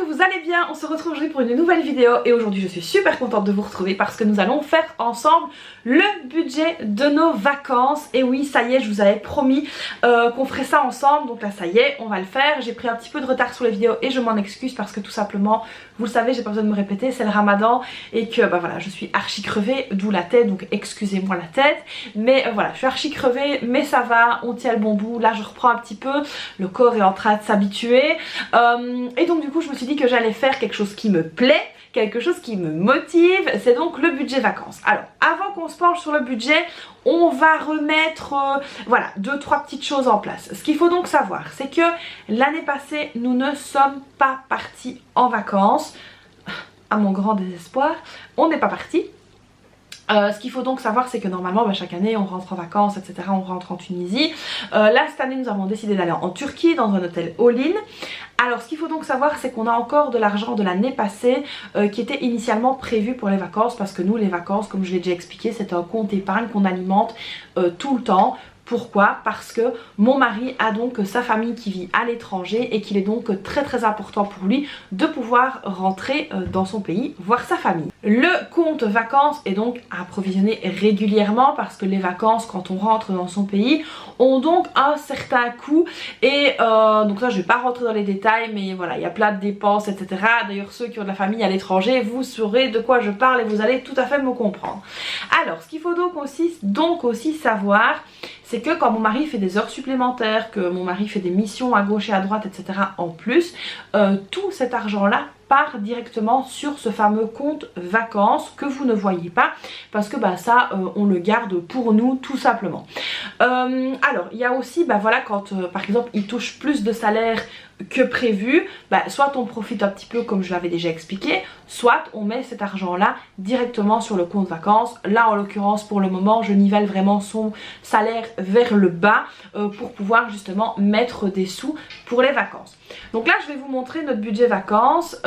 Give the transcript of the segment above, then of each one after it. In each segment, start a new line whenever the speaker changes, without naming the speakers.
que vous allez bien. On se retrouve aujourd'hui pour une nouvelle vidéo et aujourd'hui je suis super contente de vous retrouver parce que nous allons faire ensemble le budget de nos vacances. Et oui, ça y est, je vous avais promis qu'on ferait ça ensemble, donc là ça y est, on va le faire. J'ai pris un petit peu de retard sur les vidéos et je m'en excuse parce que tout simplement, vous le savez, j'ai pas besoin de me répéter, c'est le ramadan et que bah voilà, je suis archi crevée, d'où la tête, donc excusez-moi la tête. Mais voilà, je suis archi crevée mais ça va, on tient le bon bout. Là je reprends un petit peu, le corps est en train de s'habituer et donc du coup je me suis dit que j'allais faire quelque chose qui me plaît, quelque chose qui me motive, c'est donc le budget vacances. Alors avant qu'on se penche sur le budget, on va remettre voilà 2-3 petites choses en place. Ce qu'il faut donc savoir, c'est que l'année passée nous ne sommes pas partis en vacances. À mon grand désespoir, on n'est pas partis. Ce qu'il faut donc savoir, c'est que normalement chaque année on rentre en vacances, etc. On rentre en Tunisie. Là cette année nous avons décidé d'aller en Turquie dans un hôtel all-in. Alors ce qu'il faut donc savoir, c'est qu'on a encore de l'argent de l'année passée qui était initialement prévu pour les vacances, parce que nous les vacances, comme je l'ai déjà expliqué, c'est un compte épargne qu'on alimente tout le temps. Pourquoi? Parce que mon mari a donc sa famille qui vit à l'étranger et qu'il est donc très important pour lui de pouvoir rentrer dans son pays, voir sa famille. Le compte vacances est donc approvisionné régulièrement parce que les vacances, quand on rentre dans son pays, ont donc un certain coût et donc ça je vais pas rentrer dans les détails, mais voilà, il y a plein de dépenses, etc. D'ailleurs ceux qui ont de la famille à l'étranger, vous saurez de quoi je parle et vous allez tout à fait me comprendre. Alors ce qu'il faut donc aussi savoir, c'est que quand mon mari fait des heures supplémentaires, que mon mari fait des missions à gauche et à droite, etc. en plus, tout cet argent-là part directement sur ce fameux compte vacances que vous ne voyez pas parce que bah ça on le garde pour nous tout simplement. Alors il y a aussi voilà, quand par exemple il touche plus de salaire que prévu, soit on profite un petit peu comme je l'avais déjà expliqué, soit on met cet argent là directement sur le compte vacances. Là en l'occurrence pour le moment je nivelle vraiment son salaire vers le bas pour pouvoir justement mettre des sous pour les vacances. Donc là je vais vous montrer notre budget vacances.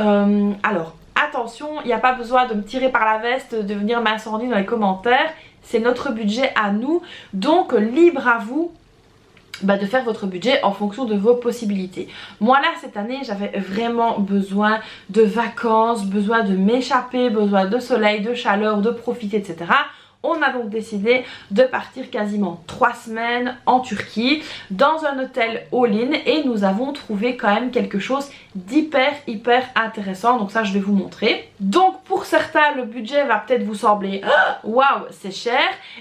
Alors attention, il n'y a pas besoin de me tirer par la veste, de venir m'incendier dans les commentaires, c'est notre budget à nous, donc libre à vous de faire votre budget en fonction de vos possibilités. Moi là cette année j'avais vraiment besoin de vacances, besoin de m'échapper, besoin de soleil, de chaleur, de profiter, etc. On a donc décidé de partir quasiment 3 semaines en Turquie dans un hôtel all-in et nous avons trouvé quand même quelque chose d'hyper intéressant, donc ça je vais vous montrer. Donc pour certains le budget va peut-être vous sembler waouh c'est cher,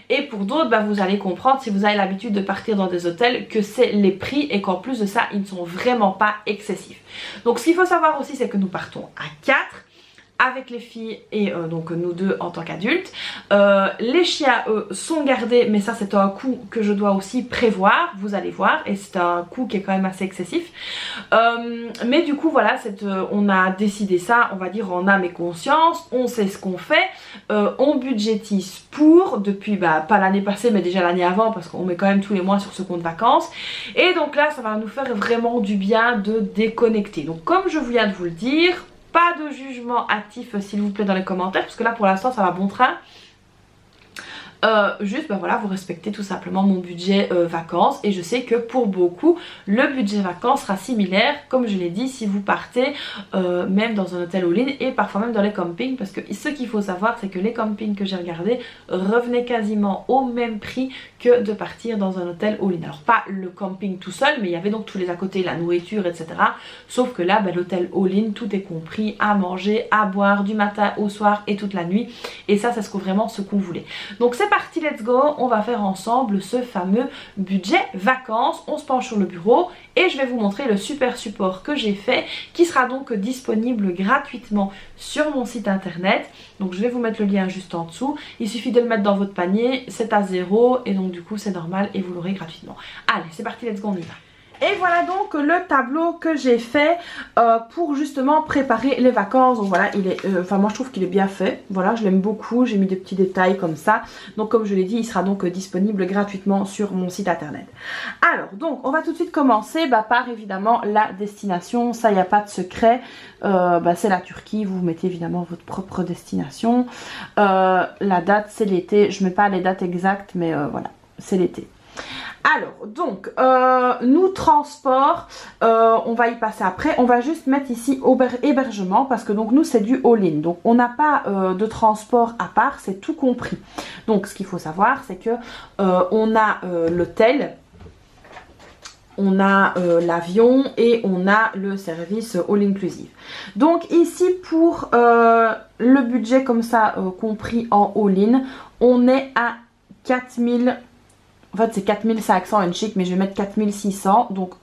et pour d'autres vous allez comprendre, si vous avez l'habitude de partir dans des hôtels, que c'est les prix et qu'en plus de ça ils ne sont vraiment pas excessifs. Donc ce qu'il faut savoir aussi, c'est que nous partons à 4 avec les filles et donc nous deux en tant qu'adultes. Les chiens eux sont gardés, mais ça c'est un coût que je dois aussi prévoir, vous allez voir, et c'est un coût qui est quand même assez excessif. Mais du coup voilà, on a décidé ça, on va dire en âme et conscience, on sait ce qu'on fait, on budgétise pour, depuis pas l'année passée mais déjà l'année avant, parce qu'on met quand même tous les mois sur ce compte vacances, et donc là ça va nous faire vraiment du bien de déconnecter. Donc comme je viens de vous le dire, pas de jugement hâtif s'il vous plaît dans les commentaires, parce que là pour l'instant ça va bon train. Juste voilà, vous respectez tout simplement mon budget vacances, et je sais que pour beaucoup le budget vacances sera similaire, comme je l'ai dit, si vous partez même dans un hôtel all-in et parfois même dans les campings, parce que ce qu'il faut savoir c'est que les campings que j'ai regardés revenaient quasiment au même prix que de partir dans un hôtel all-in. Alors pas le camping tout seul, mais il y avait donc tous les à côté, la nourriture, etc. Sauf que là l'hôtel all-in tout est compris, à manger, à boire du matin au soir et toute la nuit, et ça c'est vraiment ce qu'on voulait. Donc c'est parti, let's go, on va faire ensemble ce fameux budget vacances. On se penche sur le bureau et je vais vous montrer le super support que j'ai fait, qui sera donc disponible gratuitement sur mon site internet. Donc je vais vous mettre le lien juste en dessous, il suffit de le mettre dans votre panier, c'est à 0 et donc du coup c'est normal et vous l'aurez gratuitement. Allez c'est parti, let's go, on y va. Et voilà donc le tableau que j'ai fait pour justement préparer les vacances. Donc voilà, il est, moi je trouve qu'il est bien fait. Voilà, je l'aime beaucoup, j'ai mis des petits détails comme ça. Donc comme je l'ai dit, il sera donc disponible gratuitement sur mon site internet. Alors donc on va tout de suite commencer par évidemment la destination. Ça, il n'y a pas de secret, c'est la Turquie. Vous mettez évidemment votre propre destination. La date c'est l'été, je mets pas les dates exactes, mais voilà, c'est l'été. Alors, donc, nous, transport, on va y passer après. On va juste mettre ici hébergement parce que donc nous, c'est du all-in. Donc, on n'a pas de transport à part, c'est tout compris. Donc, ce qu'il faut savoir, c'est que on a l'hôtel, on a l'avion et on a le service all-inclusive. Donc, ici, pour le budget comme ça, compris en all-in, on est à 4000. En fait, c'est 4500 and chic, mais je vais mettre 4600. Donc,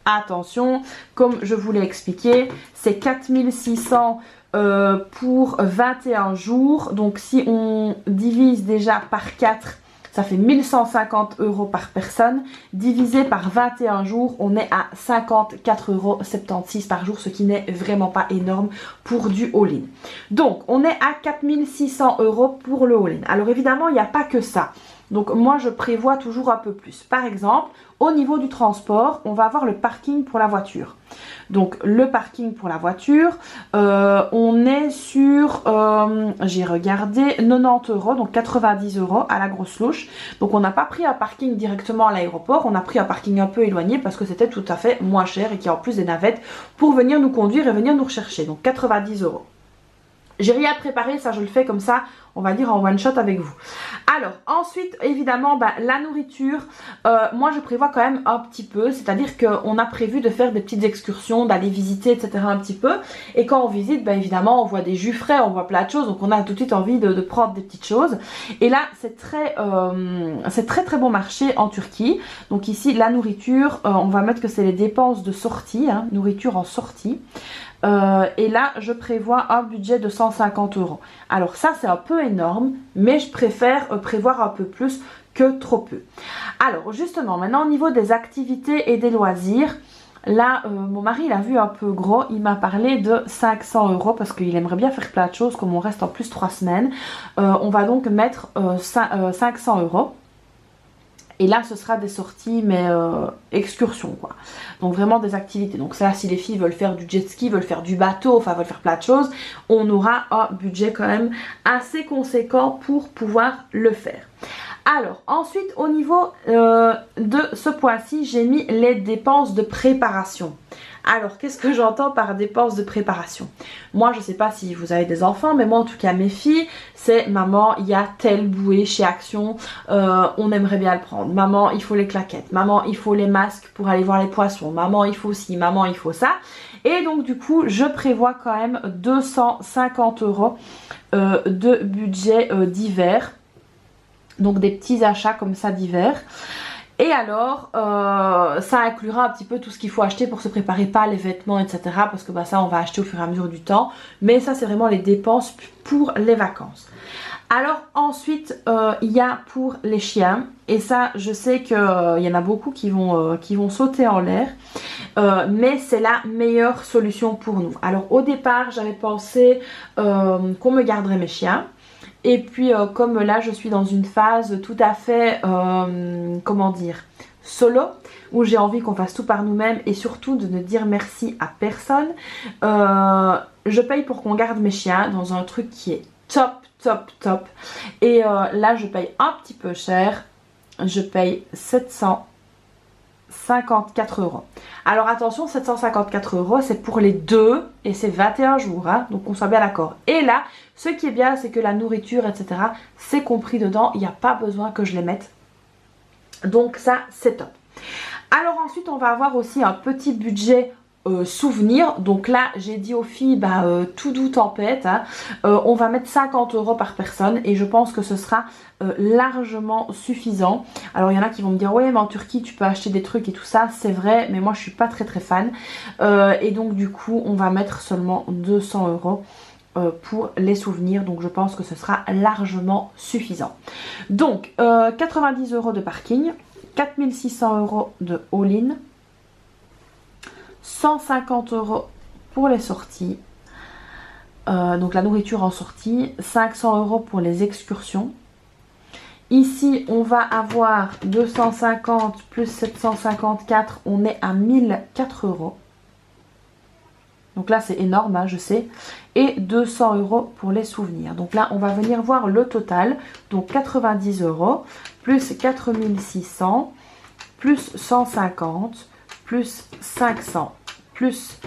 attention, comme je vous l'ai expliqué, c'est 4600 pour 21 jours. Donc, si on divise déjà par 4, ça fait 1150 € par personne. Divisé par 21 jours, on est à 54,76 € par jour, ce qui n'est vraiment pas énorme pour du all-in. Donc, on est à 4600 € pour le all-in. Alors, évidemment, il n'y a pas que ça. Donc moi je prévois toujours un peu plus. Par exemple, au niveau du transport, on va avoir le parking pour la voiture. Donc le parking pour la voiture, on est sur, j'ai regardé, 90 €, donc 90 € à la grosse louche. Donc on n'a pas pris un parking directement à l'aéroport, on a pris un parking un peu éloigné parce que c'était tout à fait moins cher et qu'il y a en plus des navettes pour venir nous conduire et venir nous rechercher. Donc 90 €. J'ai rien préparé, ça je le fais comme ça, on va dire en one shot avec vous. Alors ensuite évidemment la nourriture, moi je prévois quand même un petit peu, c'est à dire qu'on a prévu de faire des petites excursions, d'aller visiter etc un petit peu. Et quand on visite évidemment on voit des jus frais, on voit plein de choses, donc on a tout de suite envie de prendre des petites choses. Et là c'est très bon marché en Turquie. Donc ici la nourriture, on va mettre que c'est les dépenses de sortie, hein, nourriture en sortie. Et là je prévois un budget de 150 €. Alors ça c'est un peu énorme, mais je préfère prévoir un peu plus que trop peu. Alors justement maintenant au niveau des activités et des loisirs, là mon mari il a vu un peu gros, il m'a parlé de 500 € parce qu'il aimerait bien faire plein de choses comme on reste en plus 3 semaines. On va donc mettre 500 €. Et là, ce sera des sorties, mais excursions, quoi. Donc vraiment des activités. Donc ça, si les filles veulent faire du jet ski, veulent faire du bateau, enfin veulent faire plein de choses, on aura un budget quand même assez conséquent pour pouvoir le faire. Alors ensuite, au niveau de ce point-ci, j'ai mis les dépenses de préparation. Alors, qu'est-ce que j'entends par dépenses de préparation? Moi, je ne sais pas si vous avez des enfants, mais moi, en tout cas, mes filles, c'est maman, il y a tel bouée chez Action, on aimerait bien le prendre. Maman, il faut les claquettes. Maman, il faut les masques pour aller voir les poissons. Maman, il faut ci, maman, il faut ça. Et donc, du coup, je prévois quand même 250 € de budget d'hiver. Donc, des petits achats comme ça d'hiver. Et alors, ça inclura un petit peu tout ce qu'il faut acheter pour se préparer, pas les vêtements, etc. Parce que ça, on va acheter au fur et à mesure du temps. Mais ça, c'est vraiment les dépenses pour les vacances. Alors ensuite, il y a pour les chiens. Et ça, je sais qu'il y en a beaucoup qui vont sauter en l'air. Mais c'est la meilleure solution pour nous. Alors au départ, j'avais pensé qu'on me garderait mes chiens. Et puis comme là je suis dans une phase tout à fait, comment dire, solo, où j'ai envie qu'on fasse tout par nous-mêmes et surtout de ne dire merci à personne, je paye pour qu'on garde mes chiens dans un truc qui est top, top, top. Et là je paye un petit peu cher, je paye 754 €. Alors attention, 754 € c'est pour les deux et c'est 21 jours, hein, donc on soit bien d'accord. Et là, ce qui est bien, c'est que la nourriture, etc., c'est compris dedans, il n'y a pas besoin que je les mette. Donc ça, c'est top. Alors ensuite, on va avoir aussi un petit budget souvenir. Donc là, j'ai dit aux filles, tout doux tempête, hein, on va mettre 50 € par personne et je pense que ce sera largement suffisant. Alors il y en a qui vont me dire ouais mais en Turquie tu peux acheter des trucs et tout ça, c'est vrai, mais moi je suis pas très fan. Et donc du coup on va mettre seulement 200 € pour les souvenirs, donc je pense que ce sera largement suffisant. Donc 90 € de parking, 4600 € de all-in, 150 € pour les sorties, donc la nourriture en sortie, 500 € pour les excursions. Ici on va avoir 250 plus 754, on est à 1004 €. Donc là c'est énorme, hein, je sais. Et 200 € pour les souvenirs. Donc là on va venir voir le total. Donc 90 € plus 4600, plus 150, plus 500, plus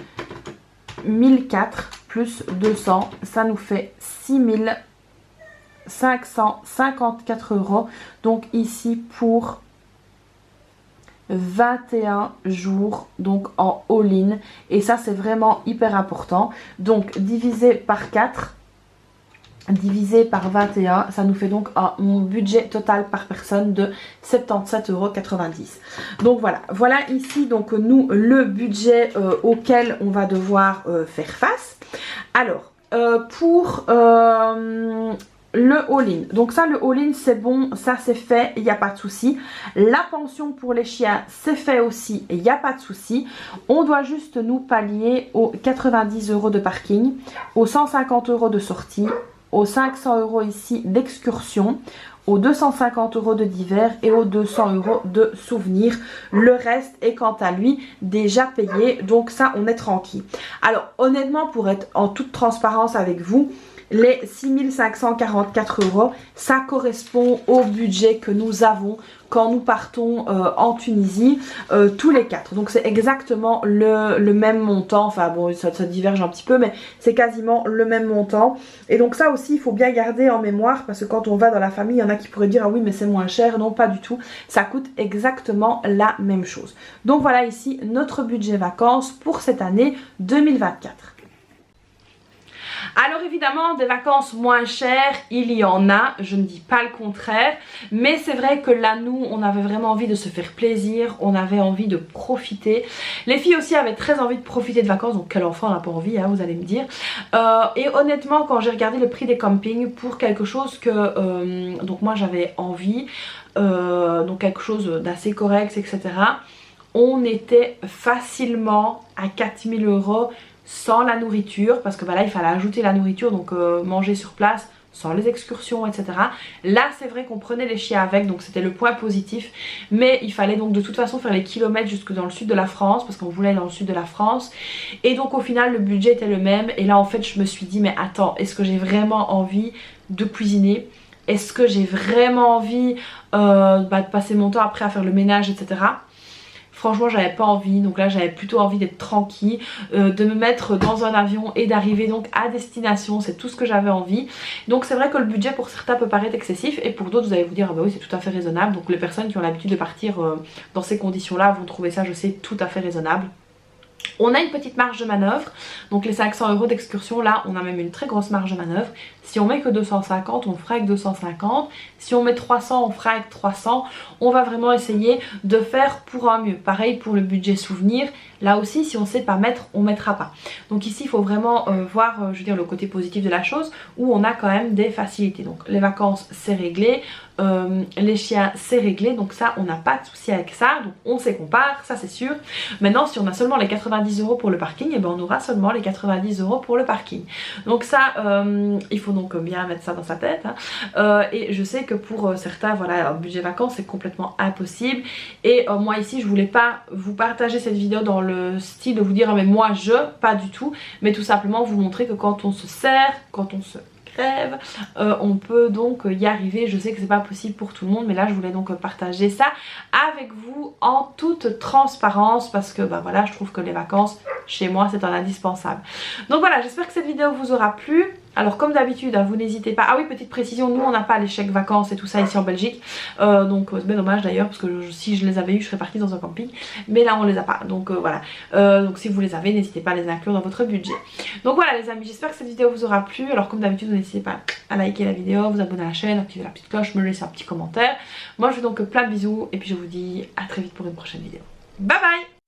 1004, plus 200, ça nous fait 6554 €. Donc ici pour 21 jours, donc en all-in. Et ça c'est vraiment hyper important. Donc divisé par 4, divisé par 21, ça nous fait donc un budget total par personne de 77,90 €. Donc voilà ici donc nous le budget auquel on va devoir faire face. Alors pour le all-in, donc ça le all-in c'est bon, ça c'est fait, il n'y a pas de souci. La pension pour les chiens c'est fait aussi, il n'y a pas de souci. On doit juste nous pallier aux 90 € de parking, aux 150 € de sortie, aux 500 € ici d'excursion, aux 250 € de divers et aux 200 € de souvenirs. Le reste est quant à lui déjà payé, donc ça on est tranquille. Alors honnêtement, pour être en toute transparence avec vous, les 6544 €, ça correspond au budget que nous avons quand nous partons en Tunisie, tous les 4. Donc c'est exactement le même montant, enfin bon ça diverge un petit peu, mais c'est quasiment le même montant. Et donc ça aussi il faut bien garder en mémoire, parce que quand on va dans la famille, il y en a qui pourraient dire ah oui mais c'est moins cher. Non, pas du tout, ça coûte exactement la même chose. Donc voilà ici notre budget vacances pour cette année 2024. Alors évidemment des vacances moins chères il y en a, je ne dis pas le contraire, mais c'est vrai que là nous on avait vraiment envie de se faire plaisir, on avait envie de profiter. Les filles aussi avaient très envie de profiter de vacances, donc quel enfant n'a pas envie hein, vous allez me dire. Et honnêtement quand j'ai regardé le prix des campings pour quelque chose que donc moi j'avais envie, donc quelque chose d'assez correct etc. On était facilement à 4000 € sans la nourriture, parce que bah là il fallait ajouter la nourriture, donc manger sur place sans les excursions etc. Là c'est vrai qu'on prenait les chiens avec, donc c'était le point positif, mais il fallait donc de toute façon faire les kilomètres jusque dans le sud de la France, parce qu'on voulait aller dans le sud de la France, et donc au final le budget était le même. Et là en fait je me suis dit mais attends, est-ce que j'ai vraiment envie de cuisiner? Est-ce que j'ai vraiment envie de passer mon temps après à faire le ménage etc. Franchement j'avais pas envie, donc là j'avais plutôt envie d'être tranquille, de me mettre dans un avion et d'arriver donc à destination, c'est tout ce que j'avais envie. Donc c'est vrai que le budget pour certains peut paraître excessif, et pour d'autres vous allez vous dire ah bah oui c'est tout à fait raisonnable. Donc les personnes qui ont l'habitude de partir dans ces conditions là vont trouver ça, je sais, tout à fait raisonnable. On a une petite marge de manœuvre, donc les 500 € d'excursion là on a même une très grosse marge de manœuvre. Si on met que 250 on fera avec 250, si on met 300 on fera avec 300. On va vraiment essayer de faire pour un mieux. Pareil pour le budget souvenir, là aussi si on sait pas mettre on mettra pas. Donc ici il faut vraiment voir je veux dire le côté positif de la chose, où on a quand même des facilités. Donc les vacances c'est réglé, les chiens c'est réglé, donc ça on n'a pas de souci avec ça, donc on sait qu'on part, ça c'est sûr. Maintenant si on a seulement les 90 € pour le parking, et ben on aura seulement les 90 € pour le parking. Donc ça il faut donc bien mettre ça dans sa tête hein. Et je sais que pour certains voilà un budget vacances c'est complètement impossible. Et moi ici je voulais pas vous partager cette vidéo dans le style de vous dire ah, mais moi pas du tout, mais tout simplement vous montrer que quand on se sert, quand on se crève, on peut donc y arriver. Je sais que c'est pas possible pour tout le monde, mais là je voulais donc partager ça avec vous en toute transparence, parce que bah voilà je trouve que les vacances chez moi c'est un indispensable. Donc voilà, j'espère que cette vidéo vous aura plu. Alors comme d'habitude vous n'hésitez pas, ah oui petite précision, nous on n'a pas les chèques vacances et tout ça ici en Belgique, donc c'est bien dommage d'ailleurs, parce que si je les avais eu je serais partie dans un camping, mais là on les a pas, donc voilà, donc si vous les avez n'hésitez pas à les inclure dans votre budget. Donc voilà les amis, j'espère que cette vidéo vous aura plu. Alors comme d'habitude n'hésitez pas à liker la vidéo, vous abonner à la chaîne, activer la petite cloche, me laisser un petit commentaire. Moi je fais donc plein de bisous et puis je vous dis à très vite pour une prochaine vidéo. Bye bye.